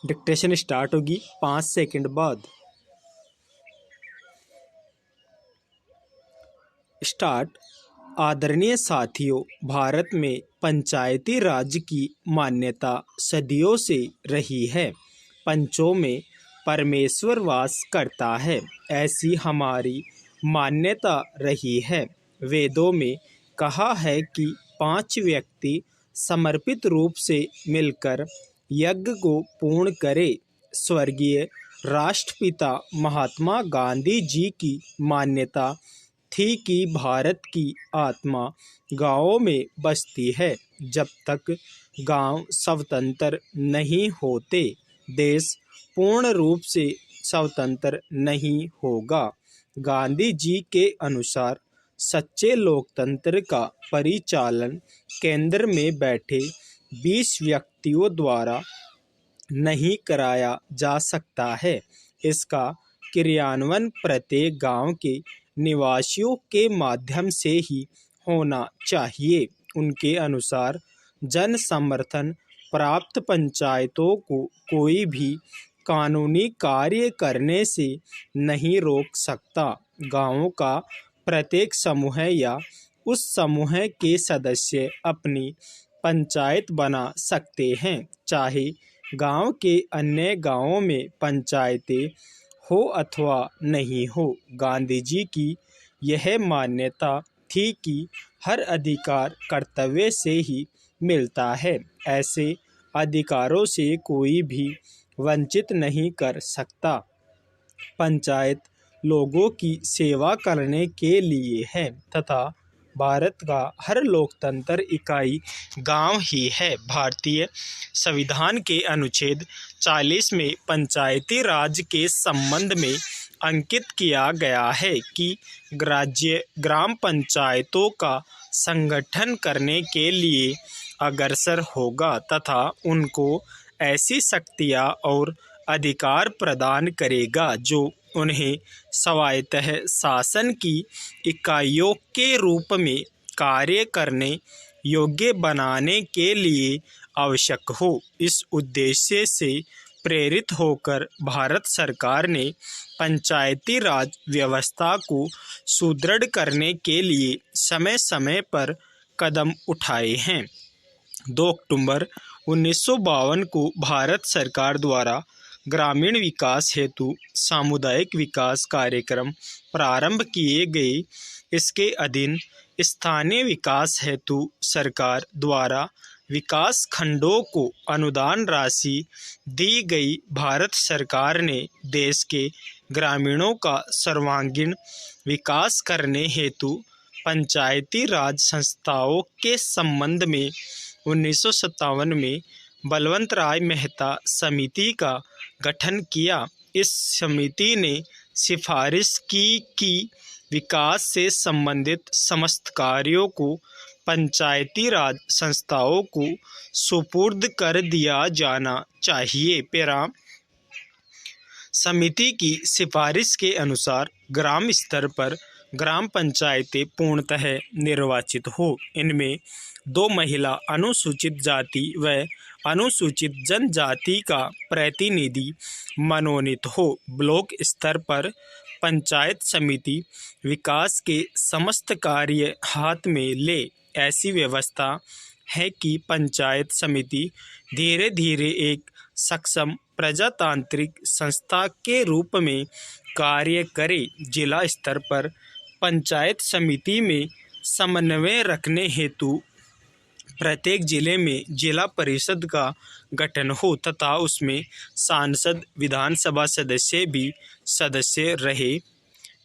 Dictation start होगी 5 second बाद। Start. आदरणीय साथियों, भारत में पंचायती राज की मान्यता सदियों से रही है। पंचों में परमेश्वर वास करता है, ऐसी हमारी मान्यता रही है। वेदों में कहा है कि 5 व्यक्ति समर्पित रूप से मिलकर यज्ञ को पूर्ण करे। स्वर्गीय राष्ट्रपिता महात्मा गांधी जी की मान्यता थी कि भारत की आत्मा गांवों में बसती है। जब तक गांव स्वतंत्र नहीं होते, देश पूर्ण रूप से स्वतंत्र नहीं होगा। गांधी जी के अनुसार सच्चे लोकतंत्र का परिचालन केंद्र में बैठे 20 व्यक्तियों द्वारा नहीं कराया जा सकता है। इसका क्रियान्वयन प्रत्येक गांव के निवासियों के माध्यम से ही होना चाहिए। उनके अनुसार जन समर्थन प्राप्त पंचायतों को कोई भी कानूनी कार्य करने से नहीं रोक सकता। गांवों का प्रत्येक समूह या उस समूह के सदस्य अपनी पंचायत बना सकते हैं, चाहे गांव के अन्य गांवों में पंचायतें हो अथवा नहीं हो। गांधी जी की यह मान्यता थी कि हर अधिकार कर्तव्य से ही मिलता है। ऐसे अधिकारों से कोई भी वंचित नहीं कर सकता। पंचायत लोगों की सेवा करने के लिए है तथा भारत का हर लोकतंत्र इकाई गांव ही है। भारतीय संविधान के अनुच्छेद 40 में पंचायती राज के संबंध में अंकित किया गया है कि राज्य ग्राम पंचायतों का संगठन करने के लिए अग्रसर होगा तथा उनको ऐसी शक्तियां और अधिकार प्रदान करेगा जो उन्हें स्वायत्त शासन की इकाइयों के रूप में कार्य करने योग्य बनाने के लिए आवश्यक हो। इस उद्देश्य से प्रेरित होकर भारत सरकार ने पंचायती राज व्यवस्था को सुदृढ़ करने के लिए समय समय पर कदम उठाए हैं। 2 अक्टूबर 1952 को भारत सरकार द्वारा ग्रामीण विकास हेतु सामुदायिक विकास कार्यक्रम प्रारंभ किए गए। इसके अधीन स्थानीय विकास हेतु सरकार द्वारा विकास खंडों को अनुदान राशि दी गई। भारत सरकार ने देश के ग्रामीणों का सर्वांगीण विकास करने हेतु पंचायती राज संस्थाओं के संबंध में 1957 में बलवंत राय मेहता समिति का गठन किया। इस समिति ने सिफारिश की कि विकास से संबंधित समस्त कार्यों को पंचायती राज संस्थाओं को सुपुर्द कर दिया जाना चाहिए। पैरा समिति की सिफारिश के अनुसार ग्राम स्तर पर ग्राम पंचायतें पूर्णतः निर्वाचित हो। इनमें 2 महिला अनुसूचित जाति व अनुसूचित जनजाति का प्रतिनिधि मनोनीत हो। ब्लॉक स्तर पर पंचायत समिति विकास के समस्त कार्य हाथ में ले। ऐसी व्यवस्था है कि पंचायत समिति धीरे धीरे एक सक्षम प्रजातांत्रिक संस्था के रूप में कार्य करे। जिला स्तर पर पंचायत समिति में समन्वय रखने हेतु प्रत्येक जिले में जिला परिषद का गठन हो तथा उसमें सांसद विधानसभा सदस्य भी सदस्य रहे।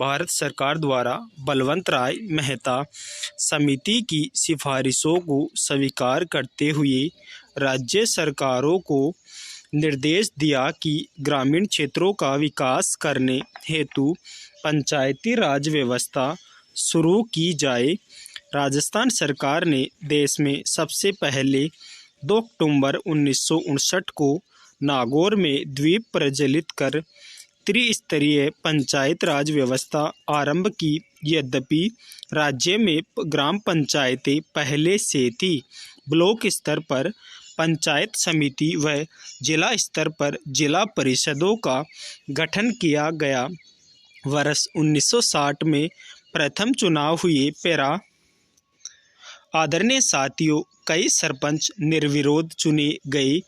भारत सरकार द्वारा बलवंत राय मेहता समिति की सिफारिशों को स्वीकार करते हुए राज्य सरकारों को निर्देश दिया कि ग्रामीण क्षेत्रों का विकास करने हेतु पंचायती राज व्यवस्था शुरू की जाए। राजस्थान सरकार ने देश में सबसे पहले 2 अक्टूबर 1959 को नागौर में द्वीप प्रज्वलित कर त्रिस्तरीय पंचायत राज व्यवस्था आरंभ की। यद्यपि राज्य में ग्राम पंचायतें पहले से थी, ब्लॉक स्तर पर पंचायत समिति व जिला स्तर पर जिला परिषदों का गठन किया गया। वर्ष 1960 में प्रथम चुनाव हुए। पैरा। आदरणीय साथियों, कई सरपंच निर्विरोध चुने गए।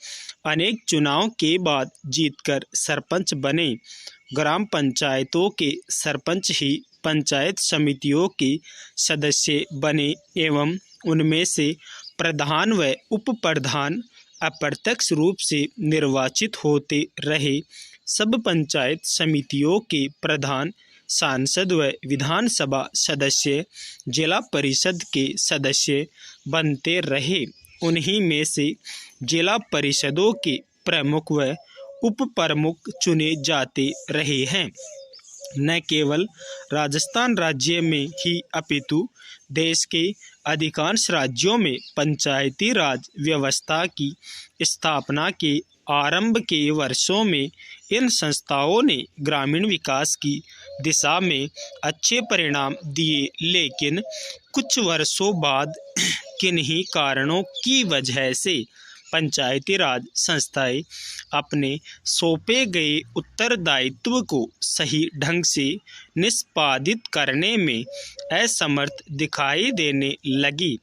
अनेक चुनाव के बाद जीतकर सरपंच बने। ग्राम पंचायतों के सरपंच ही पंचायत समितियों के सदस्य बने एवं उनमें से प्रधान व उप प्रधान अप्रत्यक्ष रूप से निर्वाचित होते रहे। सब पंचायत समितियों के प्रधान सांसद व विधानसभा सदस्य जिला परिषद के सदस्य बनते रहे। उन्हीं में से जिला परिषदों के प्रमुख व उप प्रमुख चुने जाते रहे हैं। न केवल राजस्थान राज्य में ही अपितु देश के अधिकांश राज्यों में पंचायती राज व्यवस्था की स्थापना के आरंभ के वर्षों में इन संस्थाओं ने ग्रामीण विकास की दिशा में अच्छे परिणाम दिए, लेकिन कुछ वर्षों बाद किन्हीं कारणों की वजह से पंचायती राज संस्थाएं अपने सौंपे गए उत्तरदायित्व को सही ढंग से निष्पादित करने में असमर्थ दिखाई देने लगी,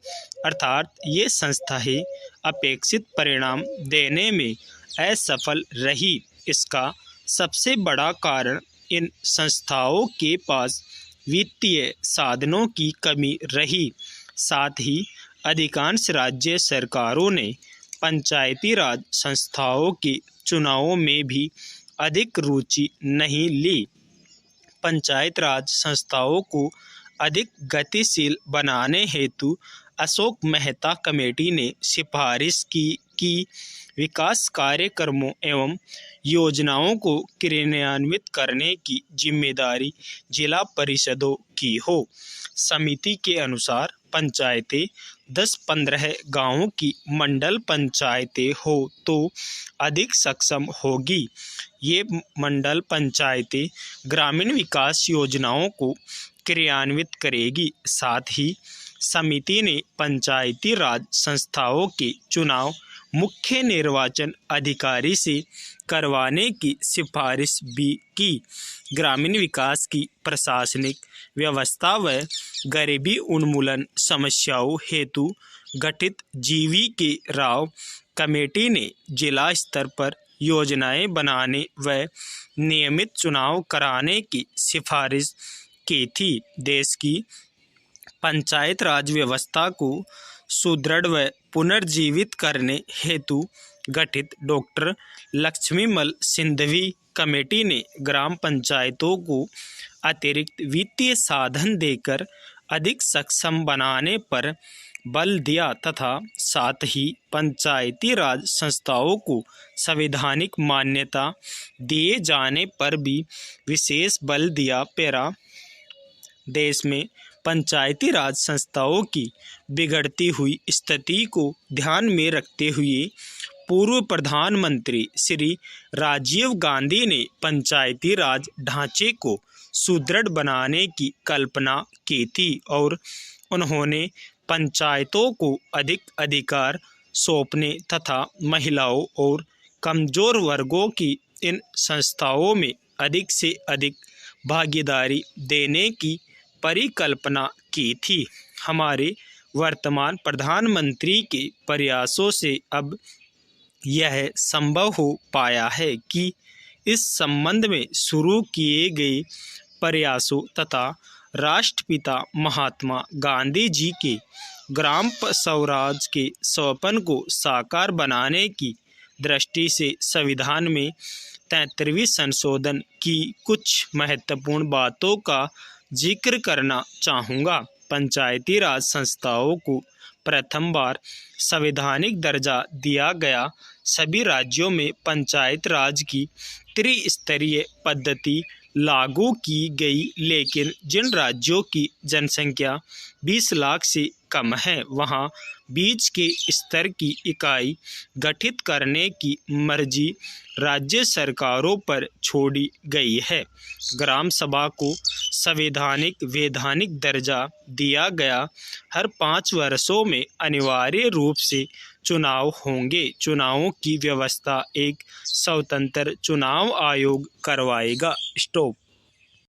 अर्थात ये संस्थाएं अपेक्षित परिणाम देने में असफल रही। इसका सबसे बड़ा कारण इन संस्थाओं के पास वित्तीय साधनों की कमी रही। साथ ही अधिकांश राज्य सरकारों ने पंचायती राज संस्थाओं के चुनावों में भी अधिक रुचि नहीं ली। पंचायत राज संस्थाओं को अधिक गतिशील बनाने हेतु अशोक मेहता कमेटी ने सिफारिश की विकास कार्यक्रमों एवं योजनाओं को क्रियान्वित करने की जिम्मेदारी जिला परिषदों की हो। समिति के अनुसार पंचायतें 10-15 गांवों की मंडल पंचायतें हो तो अधिक सक्षम होगी। ये मंडल पंचायतें ग्रामीण विकास योजनाओं को क्रियान्वित करेगी। साथ ही समिति ने पंचायती राज संस्थाओं के चुनाव मुख्य निर्वाचन अधिकारी से करवाने की सिफारिश भी की। ग्रामीण विकास की प्रशासनिक व्यवस्था व गरीबी उन्मूलन समस्याओं हेतु गठित GV.K. राव कमेटी ने जिला स्तर पर योजनाएं बनाने व नियमित चुनाव कराने की सिफारिश की थी। देश की पंचायत राज व्यवस्था को सुदृढ़ व पुनर्जीवित करने हेतु गठित डॉक्टर लक्ष्मीमल सिंघवी कमेटी ने ग्राम पंचायतों को अतिरिक्त वित्तीय साधन देकर अधिक सक्षम बनाने पर बल दिया तथा साथ ही पंचायती राज संस्थाओं को संवैधानिक मान्यता दिए जाने पर भी विशेष बल दिया। पैरा। देश में पंचायती राज संस्थाओं की बिगड़ती हुई स्थिति को ध्यान में रखते हुए पूर्व प्रधानमंत्री श्री राजीव गांधी ने पंचायती राज ढांचे को सुदृढ़ बनाने की कल्पना की थी और उन्होंने पंचायतों को अधिक अधिकार सौंपने तथा महिलाओं और कमजोर वर्गों की इन संस्थाओं में अधिक से अधिक भागीदारी देने की परिकल्पना की थी। हमारे वर्तमान प्रधानमंत्री के प्रयासों से अब यह संभव हो पाया है कि इस संबंध में शुरू किए गए प्रयासों तथा राष्ट्रपिता महात्मा गांधी जी के ग्राम स्वराज के स्वप्न को साकार बनाने की दृष्टि से संविधान में 73वें संशोधन की कुछ महत्वपूर्ण बातों का जिक्र करना चाहूँगा। पंचायती राज संस्थाओं को प्रथम बार संवैधानिक दर्जा दिया गया। सभी राज्यों में पंचायत राज की त्रिस्तरीय पद्धति लागू की गई, लेकिन जिन राज्यों की जनसंख्या 20 लाख से कम है वहां बीच के स्तर की इकाई गठित करने की मर्जी राज्य सरकारों पर छोड़ी गई है। ग्राम सभा को संवैधानिक वैधानिक दर्जा दिया गया। हर 5 वर्षों में अनिवार्य रूप से चुनाव होंगे। चुनावों की व्यवस्था एक स्वतंत्र चुनाव आयोग करवाएगा। स्टॉप।